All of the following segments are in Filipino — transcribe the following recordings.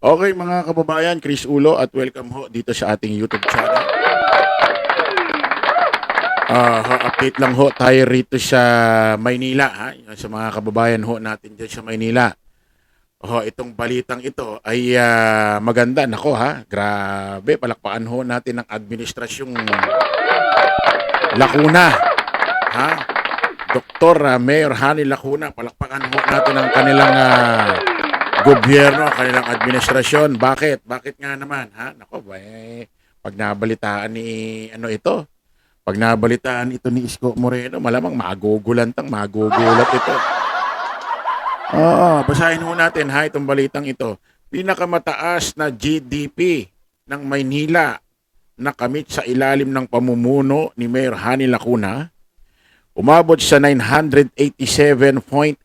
Okay mga kababayan, Chris Ulo at welcome ho dito sa ating YouTube channel. Update lang ho tayo rito sa Maynila, ha? Sa mga kababayan ho natin dyan sa Maynila. Itong balitang ito ay maganda. Nako ha, grabe, palakpakan ho natin ang administrasyong Lacuna. Ha? Dr. Mayor Hani Lacuna, palakpakan ho natin ang kanilang gobyerno, kanilang administrasyon. Bakit? Bakit nga naman? Ha? Nako, pag nabalitaan ni pag nabalitaan ito ni Isko Moreno, malamang magugulat ito. Basahin ho natin ha itong balitang ito. Pinakamataas na GDP ng Maynila na kamit sa ilalim ng pamumuno ni Mayor Hani Lacuna, umabot sa 987.88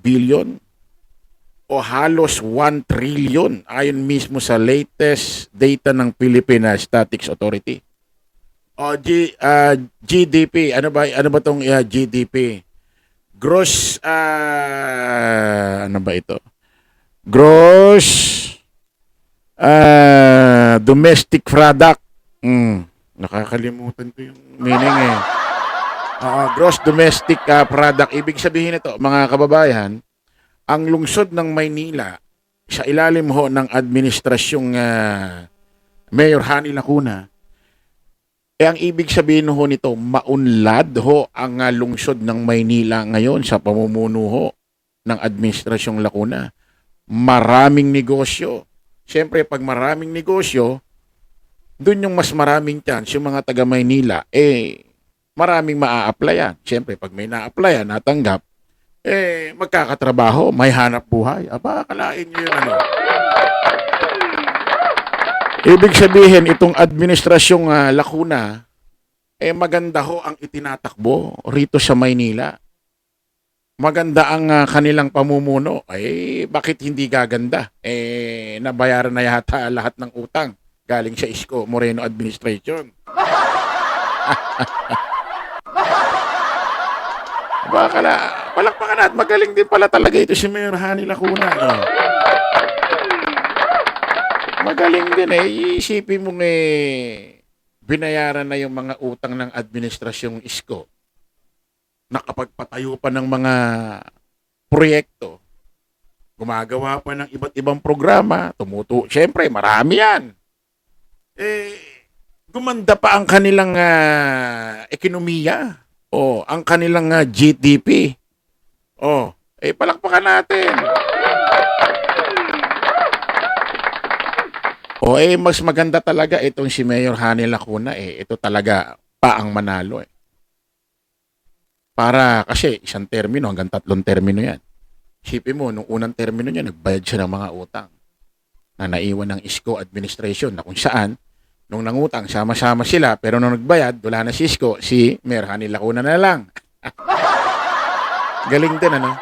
billion o halos 1 trillion ayon mismo sa latest data ng Philippine Statistics Authority. GDP, ano ba tong GDP? Gross ano ba ito? Gross domestic product. Nakakalimutan ko yung meaning eh. Gross domestic product. Ibig sabihin nito, mga kababayan, ang lungsod ng Maynila sa ilalim ho ng administrasyong Mayor Hani Lacuna, ang ibig sabihin ho nito, maunlad ho ang lungsod ng Maynila ngayon sa pamumuno ho ng administrasyong Lacuna. Maraming negosyo. Siyempre, pag maraming negosyo, dun yung mas maraming chance yung mga taga Maynila, maraming maa-applyan. Siyempre, pag may na-applyan, natanggap, magkakatrabaho, may hanap buhay. Kalain nyo yun Ibig sabihin, itong administrasyong Lacuna, maganda ho ang itinatakbo rito sa Maynila. Maganda ang kanilang pamumuno. Bakit hindi gaganda? Nabayaran na yata lahat ng utang galing sa Isko Moreno administration. Palakpakan at magaling din pala talaga ito si Mayor Hani Lacuna. Magaling din Isipin mo binayaran na yung mga utang ng administrasyong Isko. Nakapagpatayo pa ng mga proyekto. Gumagawa pa ng iba't ibang programa. Siyempre, marami yan. Gumanda pa ang kanilang ekonomiya. Ang kanilang GDP. Palakpakan natin. Mas maganda talaga itong si Mayor Hani Lacuna. Ito talaga pa ang manalo. Kasi isang termino hanggang 3 termino yan. Isipin mo, nung unang termino niya, nagbayad siya ng mga utang na naiwan ng Isko administration na kung saan, nung nangutang, sama-sama sila, pero nung nagbayad, wala na si Isko, si Mayor Hani Lacuna na lang. Galing din, ano?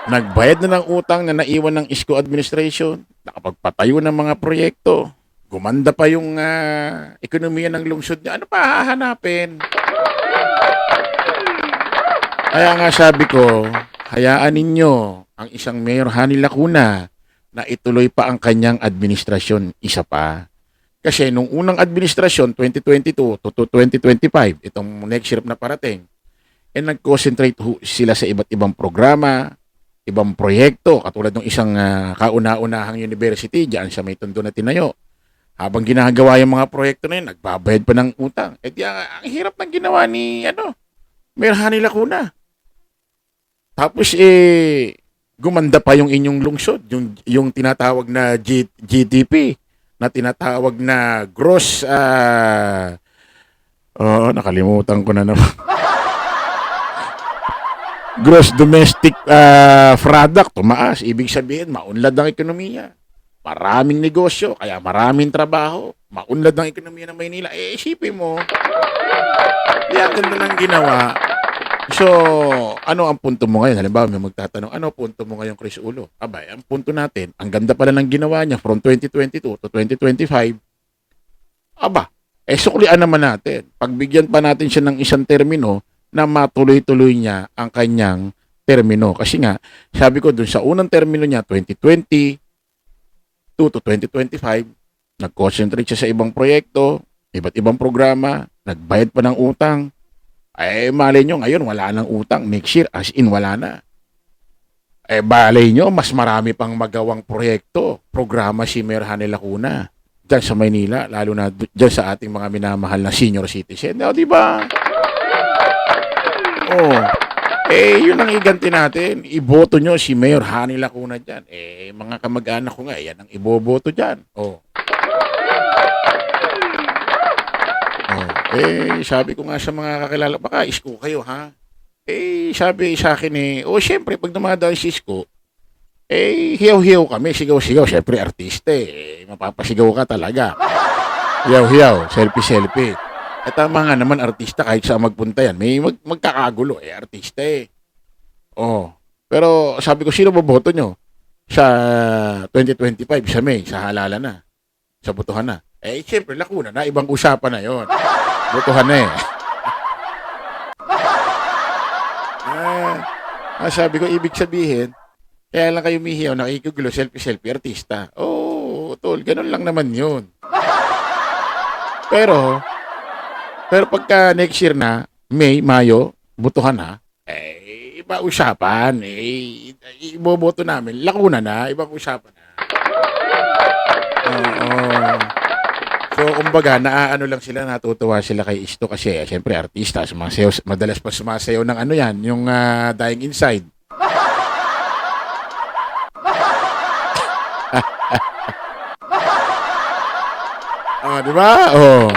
Nagbayad na ng utang na naiwan ng Isko administration, nakapagpatayo ng mga proyekto, gumanda pa yung ekonomiya ng lungsod niya. Ano pa hahanapin? Kaya nga sabi ko, hayaan ninyo ang isang Mayor Hani Lacuna na ituloy pa ang kanyang administrasyon. Isa pa. Kasi nung unang administrasyon, 2022 to 2025, itong next year na parating, nag-concentrate sila sa iba't ibang programa, ibang proyekto, katulad ng isang kauna-unahang university dyan sa may Tondo na tinayo. Habang ginagawa yung mga proyekto na yun, nagbabayad pa ng utang. Ang hirap ng ginawa ni Mayor Hani Lacuna. Tapos gumanda pa yung inyong lungsod, yung tinatawag na GDP, na tinatawag na gross, nakalimutan ko na naman. Gross domestic product, tumaas. Ibig sabihin, maunlad ang ekonomiya. Maraming negosyo, kaya maraming trabaho. Maunlad ang ekonomiya ng Maynila. Isipin mo, ang ganda ng ginawa. So, ano ang punto mo ngayon? Halimbawa, may magtatanong, ano punto mo ngayon, Chris Ulo? Ang punto natin, ang ganda pala ng ginawa niya from 2022 to 2025. Suklian naman natin. Pagbigyan pa natin siya ng isang termino na matuloy-tuloy niya ang kanyang termino. Kasi nga, sabi ko dun sa unang termino niya, 2022 to 2025, nag-concentrate siya sa ibang proyekto, iba't ibang programa, nagbayad pa ng utang. Eh, malay nyo, ngayon wala nang utang. Next year, as in, wala na. Eh, balay nyo, mas marami pang magawang proyekto, programa si Mayor Hanny Lacuna dyan sa Maynila, lalo na dyan sa ating mga minamahal na senior citizen. O, di ba? Oh, eh, yun ang iganti natin. Iboto nyo si Mayor Hanny Lacuna dyan. Eh, mga kamag-anak ko nga, yan ang iboboto dyan. Oh. Oh. Eh, sabi ko nga sa mga kakilala, baka isko kayo, ha? Eh, sabi sa akin syempre, pag dumadaan si Isko, hiyaw-hiyaw kami, sigaw-sigaw. Syempre, artista mapapasigaw ka talaga. Hiyaw-hiyaw, selfie-selfie. Eh, tama nga naman, artista, kahit saan magpunta yan, may magkakagulo, artista Oh. Pero sabi ko, sino boboto nyo? Sa 2025, sa May, sa halala na, sa botohan na. Eh, syempre, Lacuna na, ibang usapan na yon. Botohan na sabi ko, ibig sabihin, kaya lang kayo mihiyaw, nakikigulo, selfie-selfie, artista. Oh, tol, ganun lang naman yun. Pero pagka next year na, May, Mayo, butuhan na, iba usapan. Iboboto namin. Lacuna na, ibang usapan na. Oo. So, kumbaga, naaano lang sila, natutuwa sila kay Isto kasi, siyempre, artista, sumasayaw, madalas pa sumasayaw ng ano yan, yung Dying Inside. Di ba? Oh.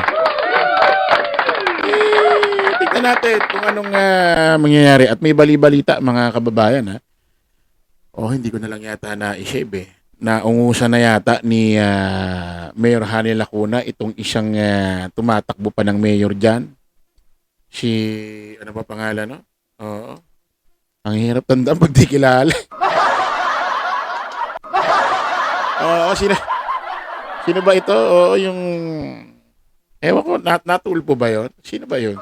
Tignan natin kung anong mangyayari. At may bali-balita, mga kababayan, ha? Hindi ko na lang yata na-shave, Naungusan na yata ni Mayor Hanny Lacuna itong isang tumatakbo pa ng mayor dyan. Si, ano ba pangalan, no? Oo. Ang hirap tandaan pag di kilala. Sino ba ito? Yung, ewan ko, natulpo ba yun? Sino ba yun?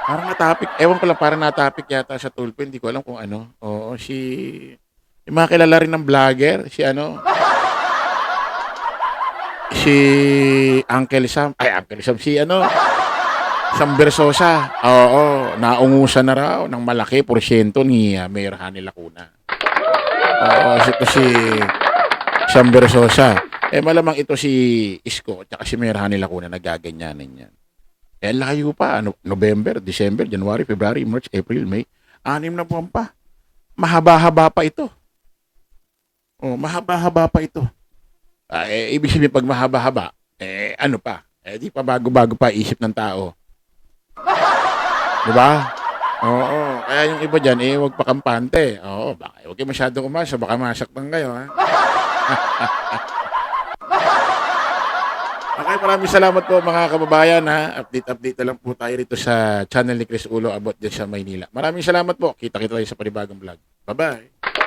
Parang natapik. Ewan ko lang, parang natapik yata sa tulpo. Hindi ko alam kung ano. Yung mga kilala rin ng vlogger, si Uncle Sam, si Sam Bersosa. Oo, naungusan na raw ng malaki porsyento ni Mayor Hanny Lacuna. Ito si Sam Bersosa. Malamang ito si Isko at si Mayor Hanny Lacuna nagaganyanin yan. Layo pa, November, December, January, February, March, April, May. 6 na buwan pa. Mahaba-haba pa ito. Mahaba-haba pa ito. Ibig sabihin pag mahaba-haba, ano pa? Di pa bago-bago pa isip ng tao. Diba? Oo. Kaya yung iba dyan, huwag pa kampante. Baka huwag kayo masyadong umasa, baka masaktan kayo, ha? Okay, maraming salamat po mga kababayan, ha? Update na lang po tayo rito sa channel ni Chris Ulo about dyan sa Maynila. Maraming salamat po. Kita-kita tayo sa panibagong vlog. Bye-bye.